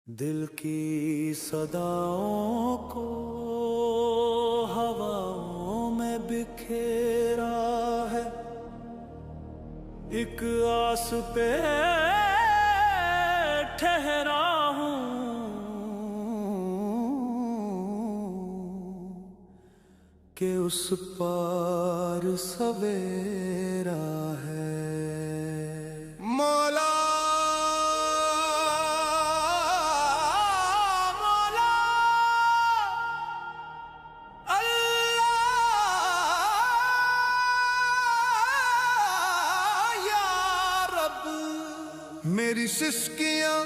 दिल की सदाओं को हवाओं में बिखेरा है, एक आस पे ठहरा हूँ कि उस पार सवेरा है। मौला मेरी सिसकियां,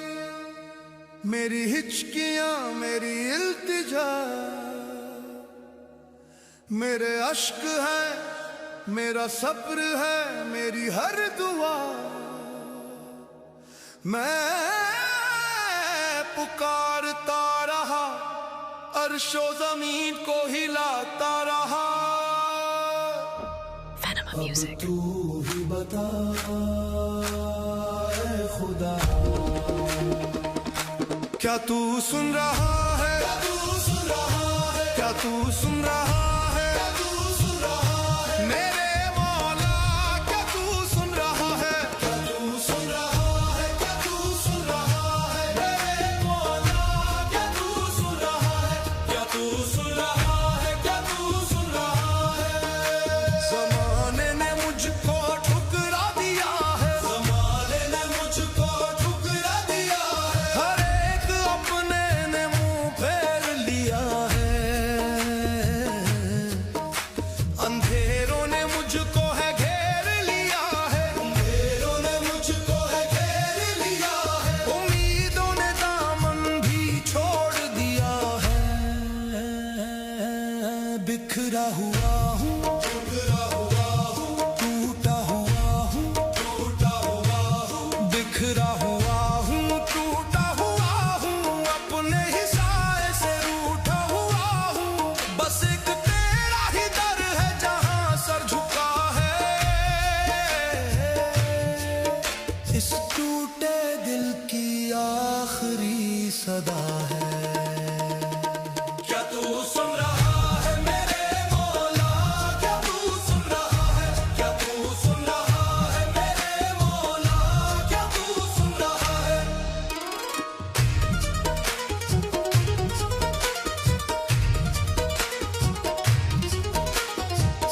मेरी हिचकियां, मेरी इल्तिजा, मेरे अश्क है, मेरा सब्र है, मेरी हर दुआ। मैं पुकारता रहा, अर्शो जमीन को हिलाता रहा। Music. तू ही बता खुदा, क्या तू सुन रहा है? क्या तू सुन रहा है? क्या तू सुन रहा है? क्या तू सुन रहा है? मेरे मौला क्या तू सुन रहा है? क्या तू सुन रहा है? क्या तू सुन रहा है? मेरे मौला क्या तू सुन रहा है? क्या तू सुन रहा है? क्या तू सुन रहा है? ज़माने ने मुझको ठुकरा दिया है, ज़माने ने मुझको ठुकरा दिया है। हर एक अपने ने मुंह फेर लिया है, अंधेरों ने मुझको है घेर लिया है, अंधेरों ने मुझको है घेर लिया है। उम्मीदों ने दामन भी छोड़ दिया है। बिखरा हुआ हूँ, बिखरा हुआ हूँ, टूटा हुआ हूँ, टूटा हुआ हूँ, बिखरा हुआ हूँ, टूटा हुआ हूँ, अपने ही साए से रूठा हुआ हूँ। बस एक तेरा ही दर है जहाँ सर झुका है, इस टूटे दिल की आखिरी सदा है। क्या तू सुन रहा है मेरे मौला? क्या तू सुन रहा है? क्या तू सुन रहा है मेरे मौला? क्या तू सुन रहा है?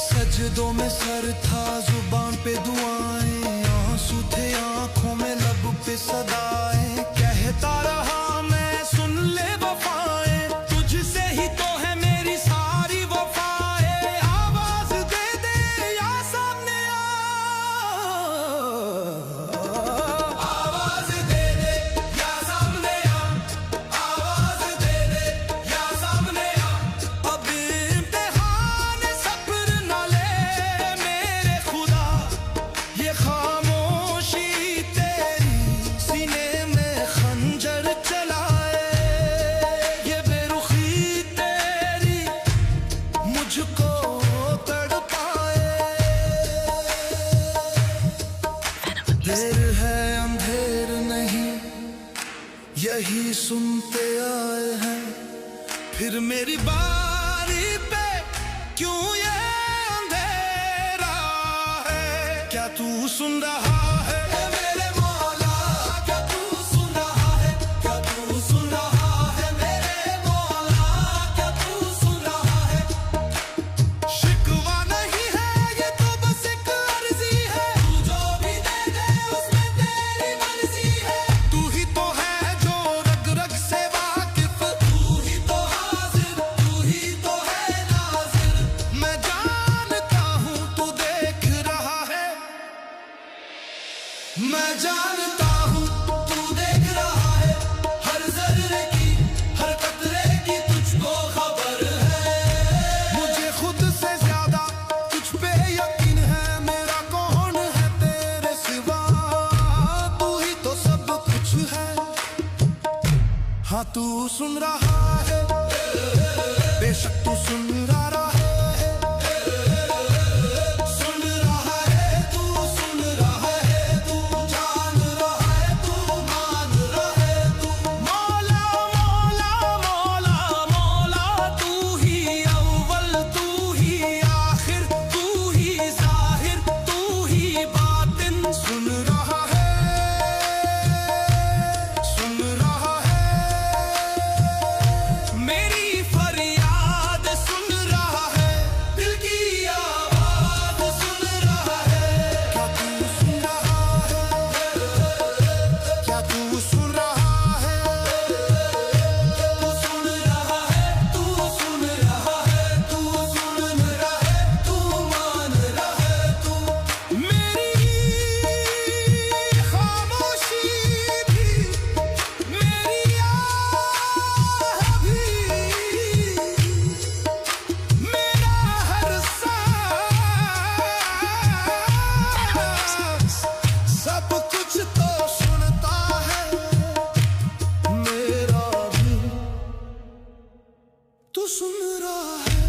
सजदों में सर था, जुबान पे दुआएं, आंसू थे आंखों में, लब पे सदाएं। कहता रहा मैं सुन ले वफाएं, तुझसे ही तो है मेरी सारी वफाएं। आवाज दे दे या सामने आ, आवाज दे दे या सामने आ, आवाज दे दे या सामने आ। अब इम्तिहान सब्र न ले मेरे खुदा, ये खामोशी तेरी सीने में खंजर चलाए, ये बेरुखी तेरी मुझको तड़पाए। देर है अंधेर नहीं, यही सुनते आए हैं। फिर मेरी बारी पे क्यों ये अंधेरा है? क्या तू सुन रहा है मेरे मौला? क्या तू सुन रहा है? क्या तू सुन रहा है मेरे मौला? क्या तू सुन रहा है? शिकवा नहीं है ये तो बस एक अर्जी है, तू जो भी दे दे उसमें तेरी मर्जी है। तू ही तो है जो रग रग से वाकिफ, तू ही तो हाजिर, तू ही तो है नाजिर। मैं जानता हूँ तू देख रहा है, मैं जानता हूँ तू देख रहा है। हर जर्रे की, हर कतरे की तुझको खबर है। मुझे खुद से ज्यादा तुझ पे यकीन है, मेरा कौन है तेरे सिवा? तू ही तो सब कुछ है। हाँ तू सुन रहा है, बेशक तू सुन रहा है, सुन रहा है, तू सुन रहा है, तू जान रहा है, तू मान रहा है, तू मौला तू सुन रहा है?